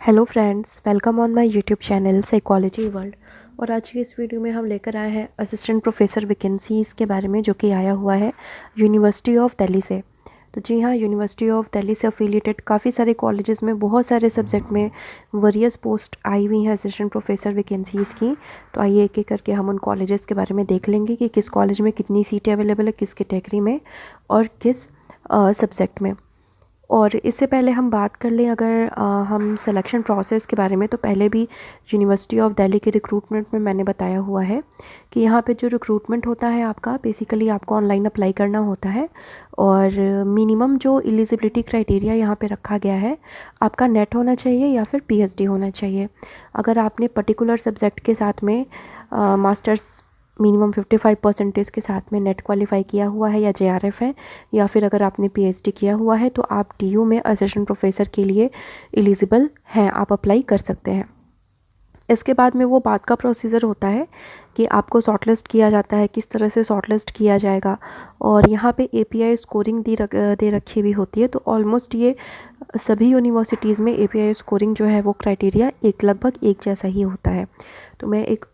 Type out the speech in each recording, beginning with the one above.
Hello friends, welcome on my YouTube channel psychology world. और आज की इस वीडियो में हम लेकर आए हैं असिस्टेंट प्रोफेसर वैकेंसीज़ के बारे में, जो कि आया हुआ है यूनिवर्सिटी ऑफ दिल्ली से। तो जी हाँ, यूनिवर्सिटी ऑफ दिल्ली से अफिलिएटेड काफ़ी सारे कॉलेजेस में बहुत सारे सब्जेक्ट में वेरियस पोस्ट आई हुई हैं असिस्टेंट प्रोफेसर वैकेंसीज़ की। तो आइए एक एक करके हम उन कॉलेजेस के बारे में देख लेंगे कि किस कॉलेज में कितनी सीटें अवेलेबल है, किस कैटेगरी में और किस सब्जेक्ट में। और इससे पहले हम बात कर लें अगर हम सिलेक्शन प्रोसेस के बारे में, तो पहले भी यूनिवर्सिटी ऑफ दिल्ली के रिक्रूटमेंट में मैंने बताया हुआ है कि यहाँ पे जो रिक्रूटमेंट होता है आपका, बेसिकली आपको ऑनलाइन अप्लाई करना होता है। और मिनिमम जो एलिजिबिलिटी क्राइटेरिया यहाँ पे रखा गया है, आपका नेट होना चाहिए या फिर पीएचडी होना चाहिए। अगर आपने पर्टिकुलर सब्जेक्ट के साथ में मास्टर्स मिनिमम 55% के साथ में नेट क्वालिफाई किया हुआ है या जेआरएफ है, या फिर अगर आपने पीएचडी किया हुआ है, तो आप डीयू में असिस्टेंट प्रोफेसर के लिए एलिजिबल हैं, आप अप्लाई कर सकते हैं। इसके बाद में वो बात का प्रोसीजर होता है कि आपको शॉर्टलिस्ट किया जाता है, किस तरह से शॉर्टलिस्ट किया जाएगा। और यहाँ पे एपीआई स्कोरिंग दे रखी हुई होती है। तो ऑलमोस्ट ये सभी यूनिवर्सिटीज़ में एपीआई स्कोरिंग जो है वो क्राइटेरिया लगभग एक जैसा ही होता है। तो मैं एक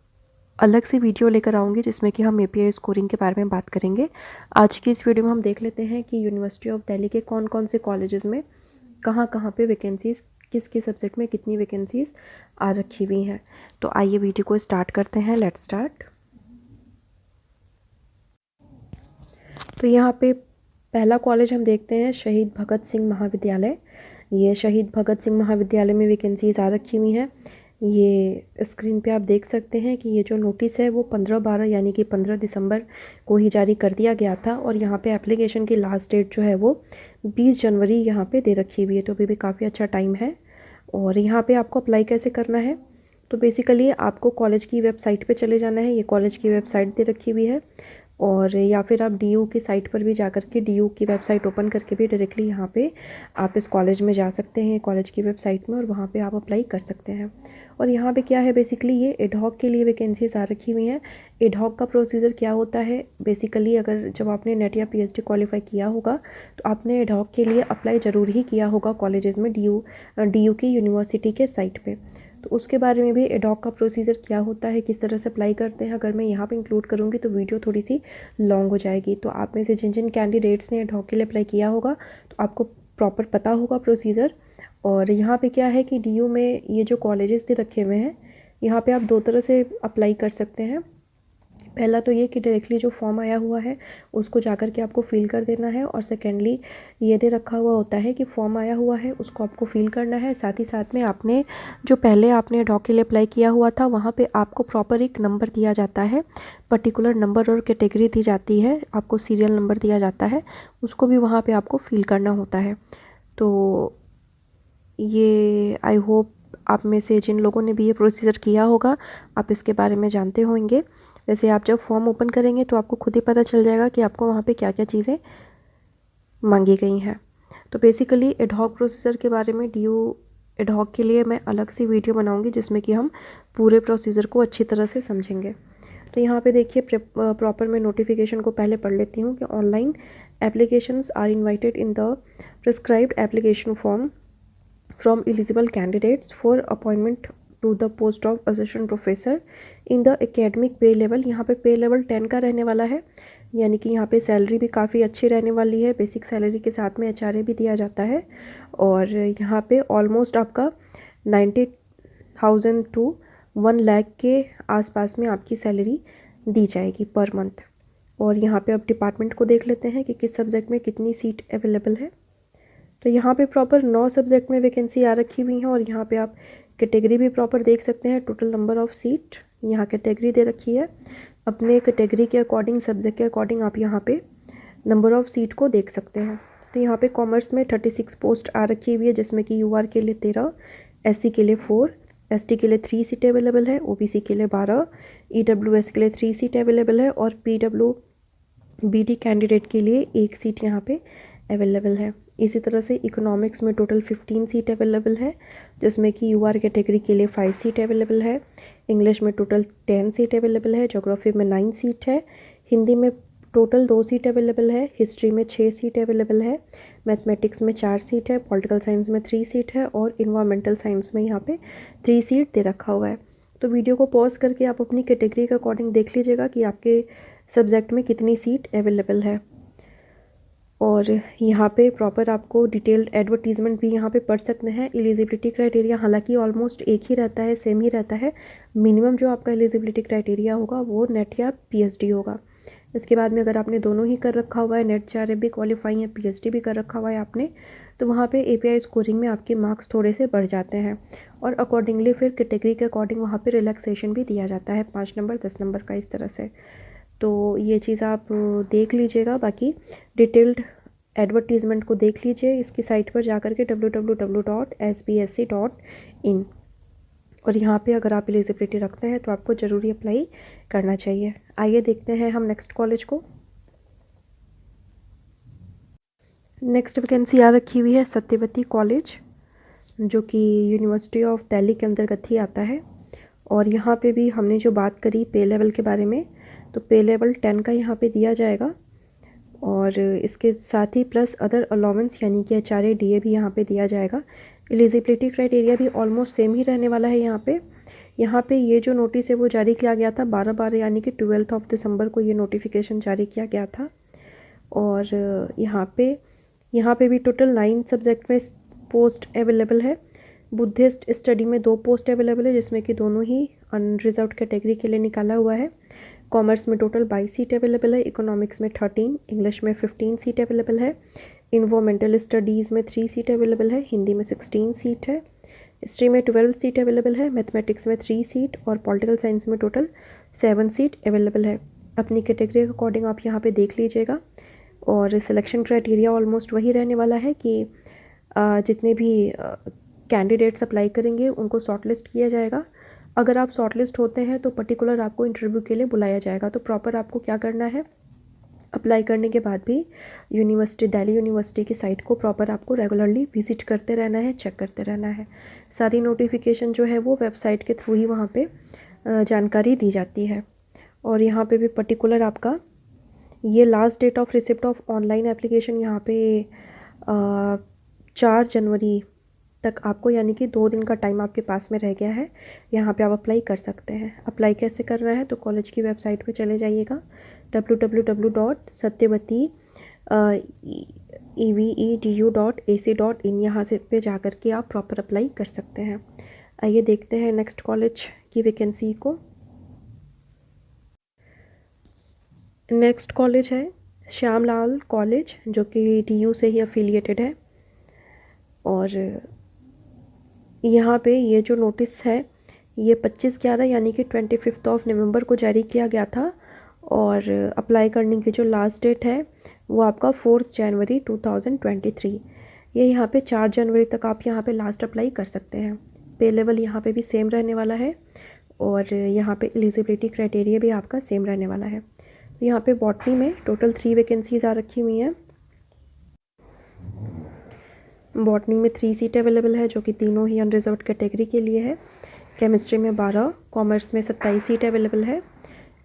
अलग से वीडियो लेकर आऊँगी जिसमें कि हम एपीआई स्कोरिंग के बारे में बात करेंगे। आज की इस वीडियो में हम देख लेते हैं कि यूनिवर्सिटी ऑफ दिल्ली के कौन कौन से कॉलेजेस में कहाँ कहाँ पे वैकेंसीज़, किस किस सब्जेक्ट में कितनी वैकेंसीज़ आ रखी हुई हैं। तो आइए वीडियो को स्टार्ट करते हैं। Let's start. तो यहाँ पे पहला कॉलेज हम देखते हैं शहीद भगत सिंह महाविद्यालय। ये शहीद भगत सिंह महाविद्यालय में वैकेंसीज़ आ रखी हुई हैं। ये स्क्रीन पे आप देख सकते हैं कि ये जो नोटिस है वो 15/12 यानी कि 15 दिसंबर को ही जारी कर दिया गया था। और यहाँ पे एप्लीकेशन की लास्ट डेट जो है वो 20 जनवरी यहाँ पे दे रखी हुई है। तो अभी भी काफ़ी अच्छा टाइम है। और यहाँ पे आपको अप्लाई कैसे करना है, तो बेसिकली आपको कॉलेज की वेबसाइट पे चले जाना है। ये कॉलेज की वेबसाइट दे रखी हुई है। और या फिर आप डीयू की साइट पर भी जा कर के डीयू की वेबसाइट ओपन करके भी डायरेक्टली यहाँ पे आप इस कॉलेज में जा सकते हैं, कॉलेज की वेबसाइट में, और वहाँ पे आप अप्लाई कर सकते हैं। और यहाँ पे क्या है, बेसिकली ये एडहॉक के लिए वैकेंसीज आ रखी हुई हैं। एडहॉक का प्रोसीजर क्या होता है, बेसिकली अगर जब आपने नेट या पीएचडी क्वालिफाई किया होगा तो आपने एडहॉक के लिए अप्लाई ज़रूर ही किया होगा कॉलेजेस में, डीयू की यूनिवर्सिटी के साइट पर। तो उसके बारे में भी एडहॉक का प्रोसीजर क्या होता है, किस तरह से अप्लाई करते हैं, अगर मैं यहाँ पे इंक्लूड करूँगी तो वीडियो थोड़ी सी लॉन्ग हो जाएगी। तो आप में से जिन जिन कैंडिडेट्स ने एडहॉक के लिए अप्लाई किया होगा तो आपको प्रॉपर पता होगा प्रोसीजर। और यहाँ पे क्या है कि डीयू में ये जो कॉलेजेस दे रखे हुए हैं, यहाँ पे आप दो तरह से अप्लाई कर सकते हैं। पहला तो ये कि डायरेक्टली जो फॉर्म आया हुआ है उसको जाकर के आपको फिल कर देना है। और सेकेंडली ये दे रखा हुआ होता है कि फॉर्म आया हुआ है उसको आपको फिल करना है। साथ ही साथ में आपने जो पहले आपने डॉक के लिए अप्लाई किया हुआ था वहाँ पे आपको प्रॉपर एक नंबर दिया जाता है, पर्टिकुलर नंबर और कैटेगरी दी जाती है, आपको सीरियल नंबर दिया जाता है, उसको भी वहाँ पर आपको फिल करना होता है। तो ये आई होप आप में से जिन लोगों ने भी ये प्रोसीजर किया होगा आप इसके बारे में जानते होंगे। वैसे आप जब फॉर्म ओपन करेंगे तो आपको खुद ही पता चल जाएगा कि आपको वहाँ पे क्या क्या चीज़ें मांगी गई हैं। तो बेसिकली एडहॉक प्रोसीजर के बारे में डीयू एडहॉक के लिए मैं अलग से वीडियो बनाऊंगी जिसमें कि हम पूरे प्रोसीजर को अच्छी तरह से समझेंगे। तो यहाँ पे देखिए प्रॉपर मैं नोटिफिकेशन को पहले पढ़ लेती हूँ कि online applications are invited in the prescribed application form from eligible candidates for appointment to the post of assistant professor in the academic pay level। यहाँ पे पे लेवल 10 का रहने वाला है, यानी कि यहाँ पे सैलरी भी काफ़ी अच्छी रहने वाली है। बेसिक सैलरी के साथ में एचआरए भी दिया जाता है। और यहाँ पे ऑलमोस्ट आपका 90,000 to 1 लाख के आसपास में आपकी सैलरी दी जाएगी पर मंथ। और यहाँ पे अब डिपार्टमेंट को देख लेते हैं कि किस सब्जेक्ट में कितनी सीट अवेलेबल है। तो यहाँ पे प्रॉपर 9 सब्जेक्ट में वैकेंसी आ रखी हुई है। और यहाँ पे आप कैटेगरी भी प्रॉपर देख सकते हैं, टोटल नंबर ऑफ़ सीट यहाँ कैटेगरी दे रखी है। अपने कैटेगरी के अकॉर्डिंग, सब्जेक्ट के अकॉर्डिंग आप यहाँ पे नंबर ऑफ़ सीट को देख सकते हैं। तो यहाँ पे कॉमर्स में 36 पोस्ट आ रखी हुई है, जिसमें कि यूआर के लिए 13, एससी के लिए 4, एसटी के लिए 3 सीट अवेलेबल है, ओबीसी के लिए 12, ईडब्ल्यूएस के लिए 3 सीट अवेलेबल है, और पीडब्ल्यूबीडी कैंडिडेट के लिए 1 सीट यहाँ पे अवेलेबल है। इसी तरह से इकोनॉमिक्स में टोटल 15 सीट अवेलेबल है, जिसमें कि यूआर कैटेगरी के लिए 5 सीट अवेलेबल है। इंग्लिश में टोटल 10 सीट अवेलेबल है। ज्योग्राफी में 9 सीट है। हिंदी में टोटल 2 सीट अवेलेबल है। हिस्ट्री में 6 सीट अवेलेबल है। मैथमेटिक्स में 4 सीट है, पॉलिटिकल साइंस में 3 सीट है और इन्वायरमेंटल साइंस में यहाँ पे 3 सीट दे रखा हुआ है। तो वीडियो को पॉज करके आप अपनी कैटेगरी के अकॉर्डिंग देख लीजिएगा कि आपके सब्जेक्ट में कितनी सीट अवेलेबल है। और यहाँ पे प्रॉपर आपको डिटेल्ड एडवर्टीजमेंट भी यहाँ पे पढ़ सकते हैं। एलिजिबिलिटी क्राइटेरिया हालांकि ऑलमोस्ट एक ही रहता है, सेम ही रहता है। मिनिमम जो आपका एलिजिबिलिटी क्राइटेरिया होगा वो नेट या पीएचडी होगा। इसके बाद में अगर आपने दोनों ही कर रखा हुआ है, नेट चार भी क्वालिफाई है, पीएचडी भी कर रखा हुआ है आपने, तो वहाँ पे एपीआई स्कोरिंग में आपके मार्क्स थोड़े से बढ़ जाते हैं और अकॉर्डिंगली फिर कैटेगरी के अकॉर्डिंग वहाँ पे रिलैक्सेशन भी दिया जाता है 5 नंबर 10 नंबर का, इस तरह से। तो ये चीज़ आप देख लीजिएगा। बाकी डिटेल्ड एडवर्टीज़मेंट को देख लीजिए इसकी साइट पर जा कर के www.sbsc.in। और यहाँ पे अगर आप एलिजिबिलिटी रखते हैं तो आपको ज़रूरी अप्लाई करना चाहिए। आइए देखते हैं हम नेक्स्ट कॉलेज को। नेक्स्ट वैकेंसी आ रखी हुई है सत्यवती कॉलेज, जो कि यूनिवर्सिटी ऑफ दिल्ली के अंतर्गत ही आता है। और यहाँ पे भी हमने जो बात करी पे लेवल के बारे में, तो पे लेवल 10 का यहाँ पे दिया जाएगा और इसके साथ ही प्लस अदर अलाउंस यानी कि एचआरए डीए भी यहाँ पे दिया जाएगा। एलिजिबिलिटी क्राइटेरिया भी ऑलमोस्ट सेम ही रहने वाला है। यहाँ पे ये जो नोटिस है वो जारी किया गया था 12/12 यानी कि 12 दिसंबर को ये नोटिफिकेशन जारी किया गया था। और यहाँ पे भी टोटल 9 सब्जेक्ट में पोस्ट अवेलेबल है। बुद्धिस्ट स्टडी में 2 पोस्ट अवेलेबल है, जिसमें कि दोनों ही अनरिजर्व्ड कैटेगरी के लिए निकाला हुआ है। कॉमर्स में टोटल 22 सीट अवेलेबल है, इकोनॉमिक्स में 13, इंग्लिश में 15 सीट अवेलेबल है, इन्वायरमेंटल स्टडीज़ में 3 सीट अवेलेबल है, हिंदी में 16 सीट है, हिस्ट्री में 12 सीट अवेलेबल है, मैथमेटिक्स में 3 सीट और पॉलिटिकल साइंस में टोटल 7 सीट अवेलेबल है। अपनी कैटेगरी के अकॉर्डिंग आप यहाँ पे देख लीजिएगा। और सिलेक्शन क्राइटेरिया ऑलमोस्ट वही रहने वाला है कि जितने भी कैंडिडेट्स अप्लाई करेंगे उनको शॉर्टलिस्ट किया जाएगा। अगर आप शॉर्टलिस्ट होते हैं तो पर्टिकुलर आपको इंटरव्यू के लिए बुलाया जाएगा। तो प्रॉपर आपको क्या करना है, अप्लाई करने के बाद भी दिल्ली यूनिवर्सिटी की साइट को प्रॉपर आपको रेगुलरली विजिट करते रहना है, चेक करते रहना है। सारी नोटिफिकेशन जो है वो वेबसाइट के थ्रू ही वहाँ पे जानकारी दी जाती है। और यहाँ पे भी पर्टिकुलर आपका ये last date of receipt of online application यहाँ पे 4 जनवरी तक आपको, यानी कि 2 दिन का टाइम आपके पास में रह गया है। यहाँ पे आप अप्लाई कर सकते हैं। अप्लाई कैसे करना है, तो कॉलेज की वेबसाइट पे चले जाइएगा www.satyavati.edu.ac.in। यहाँ से पे जा कर के आप प्रॉपर अप्लाई कर सकते हैं। आइए देखते हैं नेक्स्ट कॉलेज की वैकेंसी को। नेक्स्ट कॉलेज है श्यामलाल कॉलेज, जो कि टीयू से ही अफिलिएटेड है। और यहाँ पे ये जो नोटिस है ये 25/11 यानी कि 25 नवंबर को जारी किया गया था। और अप्लाई करने की जो लास्ट डेट है वो आपका 4 जनवरी 2023। ये यहाँ पे 4 जनवरी तक आप यहाँ पे लास्ट अप्लाई कर सकते हैं। पे लेवल यहाँ पे भी सेम रहने वाला है और यहाँ पे एलिजिबिलिटी क्राइटेरिया भी आपका सेम रहने वाला है। तो यहाँ पे बॉटनी में टोटल 3 वैकेंसीज आ रखी हुई हैं। बॉटनी में 3 सीट अवेलेबल है, जो कि तीनों ही अनरिजर्व्ड कैटेगरी के लिए है। केमिस्ट्री में 12, कॉमर्स में 27 सीट अवेलेबल है,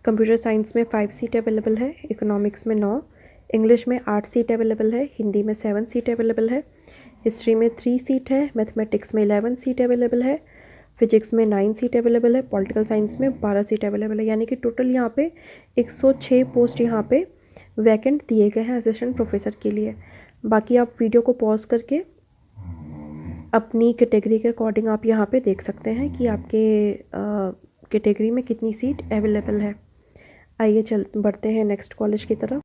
कंप्यूटर साइंस में 5 सीट अवेलेबल है, इकोनॉमिक्स में 9, इंग्लिश में 8 सीट अवेलेबल है, हिंदी में 7 सीट अवेलेबल है, हिस्ट्री में 3 सीट है, मैथमेटिक्स में 11 सीट अवेलेबल है, फिजिक्स में 9 सीट अवेलेबल है, पॉलिटिकल साइंस में 12 सीट अवेलेबल है। यानी कि टोटल यहाँ पे 106 पोस्ट यहाँ पे वैकेंट दिए गए हैं असिस्टेंट प्रोफेसर के लिए। बाकी आप वीडियो को पॉज करके अपनी कैटेगरी के अकॉर्डिंग आप यहाँ पे देख सकते हैं कि आपके कैटेगरी में कितनी सीट अवेलेबल है। आइए बढ़ते हैं नेक्स्ट कॉलेज की तरफ।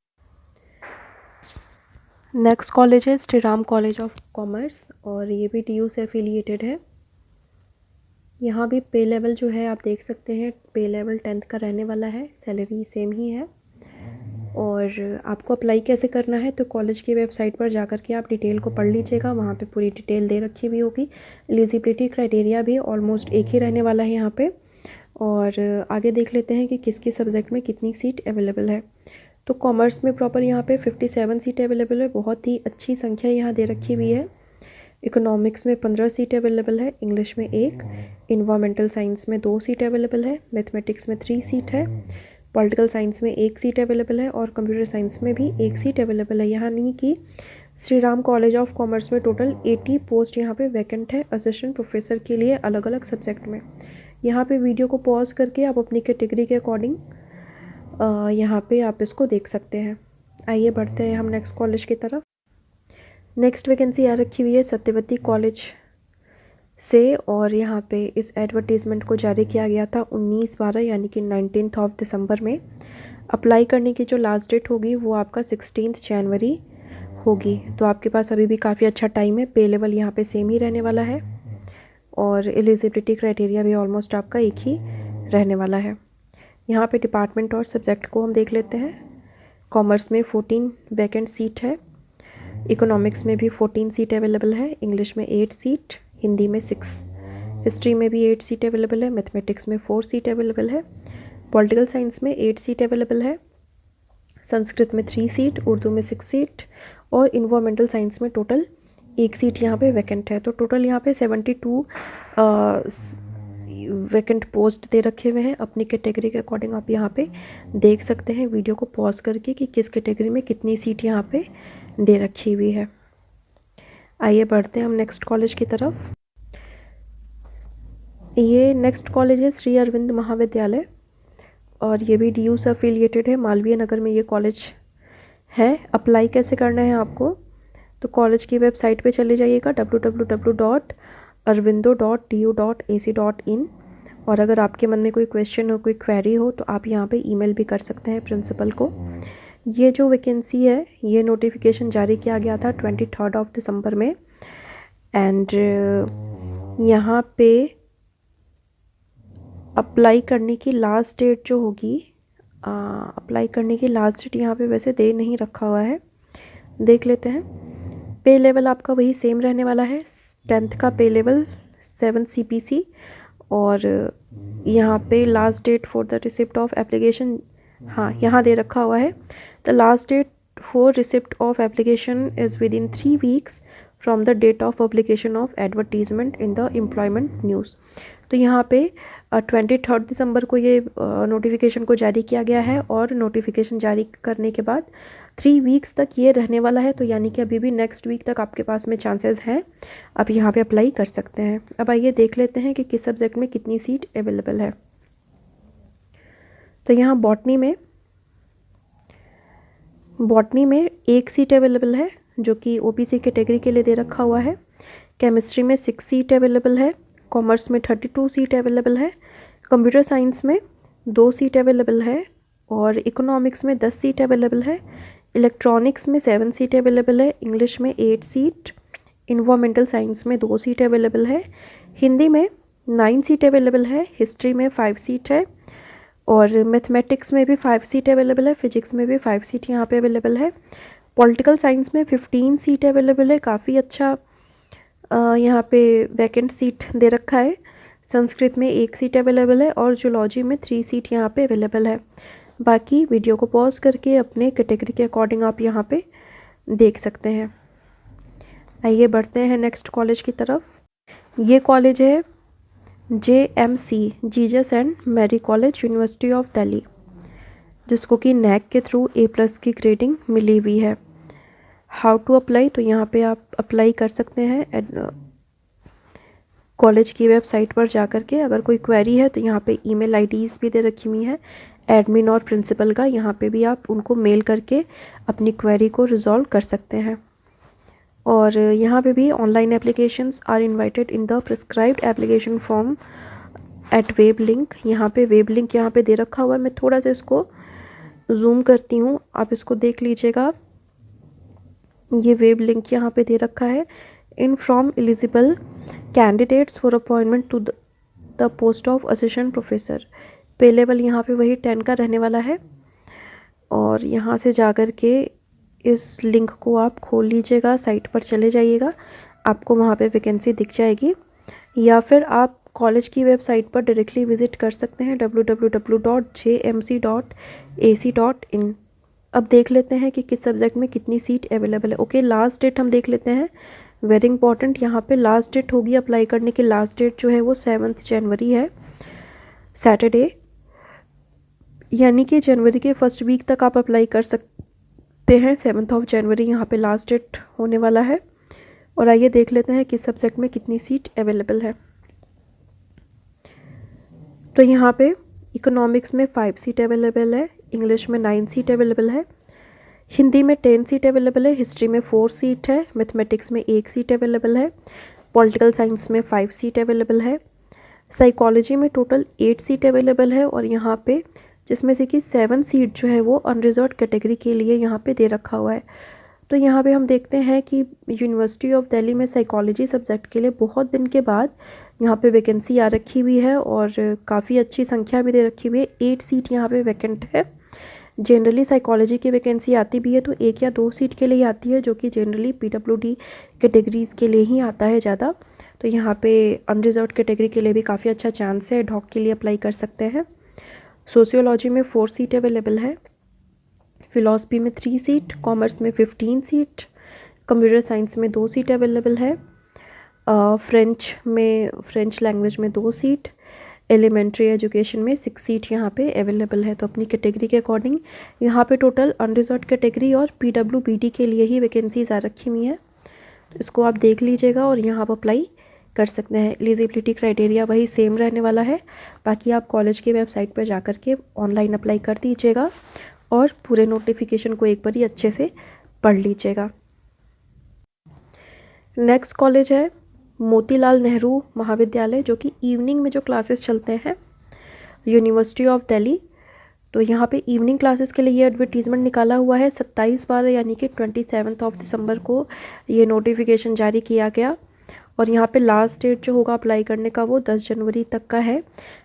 नेक्स्ट कॉलेज है Shri Ram college of commerce और ये भी टीयू से एफिलिएटेड है। यहाँ भी पे लेवल जो है आप देख सकते हैं, पे लेवल 10th का रहने वाला है, सैलरी सेम ही है। और आपको अप्लाई कैसे करना है, तो कॉलेज की वेबसाइट पर जाकर के आप डिटेल को पढ़ लीजिएगा, वहाँ पे पूरी डिटेल दे रखी हुई होगी। एलिजिबिलिटी क्राइटेरिया भी ऑलमोस्ट एक ही रहने वाला है यहाँ पे। और आगे देख लेते हैं कि किसके सब्जेक्ट में कितनी सीट अवेलेबल है। तो कॉमर्स में प्रॉपर यहाँ पे 57 सीट अवेलेबल है, बहुत ही अच्छी संख्या यहाँ दे रखी हुई है। इकोनॉमिक्स में 15 सीट अवेलेबल है, इंग्लिश में 1, इन्वायरमेंटल साइंस में 2 सीट अवेलेबल है, मैथमेटिक्स में 3 सीट है, पॉलिटिकल साइंस में 1 सीट अवेलेबल है और कंप्यूटर साइंस में भी 1 सीट अवेलेबल है। यानी कि Shri Ram college of commerce में टोटल 80 पोस्ट यहाँ पे वैकेंट है असिस्टेंट प्रोफेसर के लिए अलग अलग सब्जेक्ट में। यहाँ पे वीडियो को पॉज करके आप अपनी कैटेगरी के अकॉर्डिंग यहाँ पे आप इसको देख सकते हैं। आइए बढ़ते हैं हम नेक्स्ट कॉलेज की तरफ। नेक्स्ट वैकेंसी आ रखी हुई है सत्यवती कॉलेज से, और यहाँ पे इस एडवर्टीज़मेंट को जारी किया गया था 19/12 यानी कि 19 दिसंबर में। अप्लाई करने की जो लास्ट डेट होगी वो आपका 16 जनवरी होगी, तो आपके पास अभी भी काफ़ी अच्छा टाइम है। पे लेवल यहाँ पे सेम ही रहने वाला है और एलिजिबिलिटी क्राइटेरिया भी ऑलमोस्ट आपका एक ही रहने वाला है। यहाँ पे डिपार्टमेंट और सब्जेक्ट को हम देख लेते हैं। कॉमर्स में 14 वैकेंट सीट है, इकोनॉमिक्स में भी 14 सीट अवेलेबल है, इंग्लिश में 8 सीट, हिंदी में 6, हिस्ट्री में भी 8 सीट अवेलेबल है, मैथमेटिक्स में 4 सीट अवेलेबल है, पॉलिटिकल साइंस में 8 सीट अवेलेबल है, संस्कृत में 3 सीट, उर्दू में 6 सीट और इन्वायरमेंटल साइंस में टोटल 1 सीट यहाँ पे वैकेंट है। तो टोटल यहाँ पे 72 वैकेंट पोस्ट दे रखे हुए हैं। अपनी कैटेगरी के अकॉर्डिंग आप यहाँ पे देख सकते हैं वीडियो को पॉज करके कि किस कैटेगरी में कितनी सीट यहाँ पे दे रखी हुई है। आइए बढ़ते हैं हम नेक्स्ट कॉलेज की तरफ। ये नेक्स्ट कॉलेज है श्री अरविंद महाविद्यालय और ये भी DU से अफिलिएटेड है। मालवीय नगर में ये कॉलेज है। अप्लाई कैसे करना है आपको, तो कॉलेज की वेबसाइट पे चले जाइएगा www.arvindo.du.ac.in, और अगर आपके मन में कोई क्वेश्चन हो, कोई क्वेरी हो तो आप यहाँ पे ईमेल भी कर सकते हैं प्रिंसिपल को। ये जो वैकेंसी है ये नोटिफिकेशन जारी किया गया था 23 दिसंबर में, एंड यहाँ पे अप्लाई करने की लास्ट डेट जो होगी, अप्लाई करने की लास्ट डेट यहाँ पे वैसे दे नहीं रखा हुआ है, देख लेते हैं। पे लेवल आपका वही सेम रहने वाला है, 10th का पे लेवल 7 CPC, और यहाँ पे last date for the receipt of application, हाँ यहाँ दे रखा हुआ है the last date for receipt of application is within 3 weeks from the date of publication of advertisement in the employment news. तो यहाँ पे 23 दिसंबर को ये नोटिफिकेशन को जारी किया गया है और नोटिफिकेशन जारी करने के बाद 3 वीक्स तक ये रहने वाला है। तो यानी कि अभी भी नेक्स्ट वीक तक आपके पास में चांसेस हैं, आप यहाँ पे अप्लाई कर सकते हैं। अब आइए देख लेते हैं कि किस सब्जेक्ट में कितनी सीट अवेलेबल है। तो यहाँ बॉटनी में 1 सीट अवेलेबल है जो कि OBC कैटेगरी के लिए दे रखा हुआ है। केमिस्ट्री में 6 सीट अवेलेबल है, कॉमर्स में 32 सीट अवेलेबल है, कंप्यूटर साइंस में 2 सीट अवेलेबल है और इकोनॉमिक्स में 10 सीट अवेलेबल है, इलेक्ट्रॉनिक्स में 7 सीट अवेलेबल है, इंग्लिश में 8 सीट, इन्वायरमेंटल साइंस में 2 सीट अवेलेबल है, हिंदी में 9 सीट अवेलेबल है, हिस्ट्री में 5 सीट है और मैथमेटिक्स में भी 5 सीट अवेलेबल है, फिजिक्स में भी 5 सीट यहाँ पे अवेलेबल है, पॉलिटिकल साइंस में 15 सीट अवेलेबल है, काफ़ी अच्छा यहाँ पे वैकेंट सीट दे रखा है। संस्कृत में 1 सीट अवेलेबल है और जूलॉजी में 3 सीट यहाँ पे अवेलेबल है। बाकी वीडियो को पॉज करके अपने कैटेगरी के अकॉर्डिंग आप यहाँ पे देख सकते हैं। आइए बढ़ते हैं नेक्स्ट कॉलेज की तरफ। ये कॉलेज है JMC Jesus and Mary college, university of Delhi, जिसको कि NAC के थ्रू A+ की ग्रेडिंग मिली हुई है। हाउ टू अप्लाई, तो यहाँ पे आप अप्लाई कर सकते हैं कॉलेज की वेबसाइट पर जा कर के। अगर कोई क्वेरी है तो यहाँ पे ईमेल IDs भी दे रखी हुई हैं एडमिन और प्रिंसिपल का, यहाँ पे भी आप उनको मेल करके अपनी क्वेरी को रिजॉल्व कर सकते हैं। और यहाँ पे भी online applications are invited in the prescribed application form at web link. यहाँ पे वेब लिंक यहाँ पे दे रखा हुआ है, मैं थोड़ा सा इसको जूम करती हूँ, आप इसको देख लीजिएगा। ये वेब लिंक यहाँ पे दे रखा है, in from eligible candidates for appointment to the post of assistant professor. Pay level यहाँ पे वही 10 का रहने वाला है और यहाँ से जाकर के इस लिंक को आप खोल लीजिएगा, साइट पर चले जाइएगा, आपको वहाँ पे वैकेंसी दिख जाएगी, या फिर आप कॉलेज की वेबसाइट पर डायरेक्टली विजिट कर सकते हैं www.jmc.ac.in। अब देख लेते हैं कि किस सब्जेक्ट में कितनी सीट अवेलेबल है। ओके, लास्ट डेट हम देख लेते हैं, वेरी इंपॉर्टेंट। यहाँ पे लास्ट डेट होगी अप्लाई करने की, लास्ट डेट जो है वो 7 जनवरी है, सैटरडे, यानी कि जनवरी के फर्स्ट वीक तक आप अप्लाई कर सकते देखते हैं 7 जनवरी यहाँ पे लास्ट डेट होने वाला है। और आइए देख लेते हैं किस सब्जेक्ट में कितनी सीट अवेलेबल है। तो यहाँ पे इकोनॉमिक्स में 5 सीट अवेलेबल है, इंग्लिश में 9 सीट अवेलेबल है, हिंदी में 10 सीट अवेलेबल है, हिस्ट्री में 4 सीट है, मैथमेटिक्स में 1 सीट अवेलेबल है, पॉलिटिकल साइंस में 5 सीट अवेलेबल है, साइकोलॉजी में टोटल 8 सीट अवेलेबल है। और यहाँ पे जिसमें से कि 7 सीट जो है वो अनरिजर्व्ड कैटेगरी के लिए यहाँ पे दे रखा हुआ है। तो यहाँ पे हम देखते हैं कि यूनिवर्सिटी ऑफ दिल्ली में साइकोलॉजी सब्जेक्ट के लिए बहुत दिन के बाद यहाँ पे वैकेंसी आ रखी हुई है और काफ़ी अच्छी संख्या भी दे रखी हुई है। 8 सीट यहाँ पे वैकेंट है। जनरली साइकोलॉजी की वैकेंसी आती भी है तो 1 या 2 सीट के लिए आती है, जो कि जनरली PWD कैटेगरीज़ के लिए ही आता है ज़्यादा। तो यहाँ पे अनरिजर्व्ड कैटेगरी के लिए भी काफ़ी अच्छा चांस है, डॉक के लिए अप्लाई कर सकते हैं। सोशियोलॉजी में 4 सीट अवेलेबल है, फिलॉसफी में 3 सीट, कॉमर्स में 15 सीट, कंप्यूटर साइंस में 2 सीट अवेलेबल है, फ्रेंच लैंग्वेज में 2 सीट, एलिमेंट्री एजुकेशन में 6 सीट यहाँ पे अवेलेबल है। तो अपनी कैटेगरी के अकॉर्डिंग यहाँ पे टोटल अनरिजर्व्ड कैटेगरी और PWBD के लिए ही वैकेंसीज आ रखी हुई हैं। तो इसको आप देख लीजिएगा और यहाँ आप अप्लाई कर सकते हैं। एलिजिबिलिटी क्राइटेरिया वही सेम रहने वाला है, बाकी आप कॉलेज की वेबसाइट पर जा कर के ऑनलाइन अप्लाई कर दीजिएगा और पूरे नोटिफिकेशन को एक बार ही अच्छे से पढ़ लीजिएगा। नेक्स्ट कॉलेज है मोतीलाल नेहरू महाविद्यालय, जो कि इवनिंग में जो क्लासेस चलते हैं, यूनिवर्सिटी ऑफ दिल्ली। तो यहाँ पे इवनिंग क्लासेस के लिए ये एडवर्टीज़मेंट निकाला हुआ है। 27/12 यानी कि 27 दिसंबर को ये नोटिफिकेशन जारी किया गया और यहाँ पे लास्ट डेट जो होगा अप्लाई करने का वो 10 जनवरी तक का है।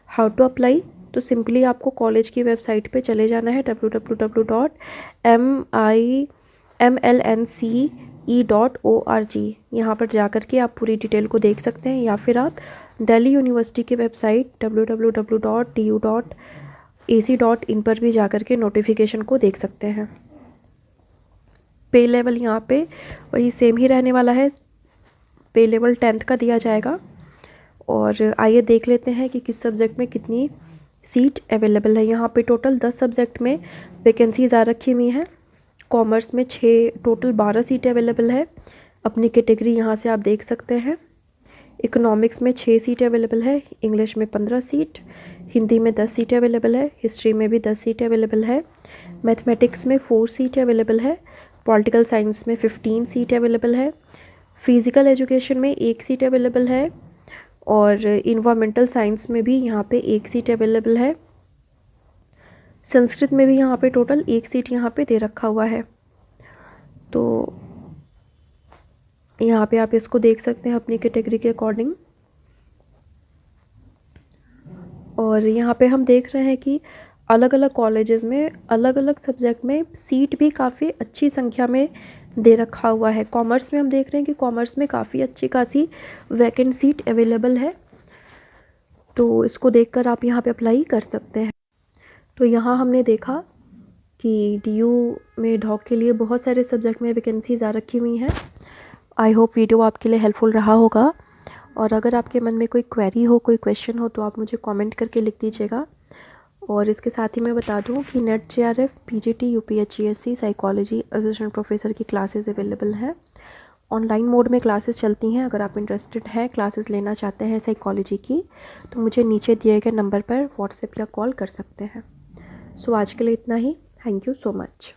हाउ टू अप्लाई, तो सिंपली आपको कॉलेज की वेबसाइट पे चले जाना है www.mlnce.org। यहाँ पर जाकर के आप पूरी डिटेल को देख सकते हैं, या फिर आप दिल्ली यूनिवर्सिटी की वेबसाइट www.du.ac.in पर भी जाकर के नोटिफिकेशन को देख सकते हैं। पे लेवल यहाँ पे वही सेम ही रहने वाला है, पे लेवल 10th का दिया जाएगा। और आइए देख लेते हैं कि किस सब्जेक्ट में कितनी सीट अवेलेबल है। यहाँ पे टोटल 10 सब्जेक्ट में वैकेंसीज आ रखी हुई हैं। कॉमर्स में टोटल 12 सीटें अवेलेबल है, अपनी कैटेगरी यहाँ से आप देख सकते हैं। इकोनॉमिक्स में 6 सीटें अवेलेबल है, इंग्लिश में 15 सीट, हिंदी में 10 सीटें अवेलेबल है, हिस्ट्री में भी 10 सीटें अवेलेबल है, मैथमेटिक्स में 4 सीटें अवेलेबल है, पॉलिटिकल साइंस में 15 सीटें अवेलेबल है, फिज़िकल एजुकेशन में 1 सीट अवेलेबल है और इन्वायरमेंटल साइंस में भी यहाँ पे 1 सीट अवेलेबल है। संस्कृत में भी यहाँ पे टोटल 1 सीट यहाँ पे दे रखा हुआ है। तो यहाँ पे आप इसको देख सकते हैं अपनी कैटेगरी के अकॉर्डिंग। और यहाँ पे हम देख रहे हैं कि अलग अलग कॉलेजेस में अलग अलग सब्जेक्ट में सीट भी काफ़ी अच्छी संख्या में दे रखा हुआ है। कॉमर्स में हम देख रहे हैं कि कॉमर्स में काफ़ी अच्छी खासी वैकेंट सीट अवेलेबल है, तो इसको देखकर आप यहाँ पे अप्लाई कर सकते हैं। तो यहाँ हमने देखा कि DU में डॉक के लिए बहुत सारे सब्जेक्ट में वैकेंसीज आ रखी हुई हैं। आई होप वीडियो आपके लिए हेल्पफुल रहा होगा, और अगर आपके मन में कोई क्वेरी हो, कोई क्वेश्चन हो, तो आप मुझे कमेंट करके लिख दीजिएगा। और इसके साथ ही मैं बता दूं कि NET JRF PGT UPHESC psychology assistant professor की क्लासेस अवेलेबल हैं। ऑनलाइन मोड में क्लासेस चलती हैं। अगर आप इंटरेस्टेड हैं, क्लासेस लेना चाहते हैं साइकोलॉजी की, तो मुझे नीचे दिए गए नंबर पर व्हाट्सएप या कॉल कर सकते हैं। सो आज के लिए इतना ही। Thank you so much.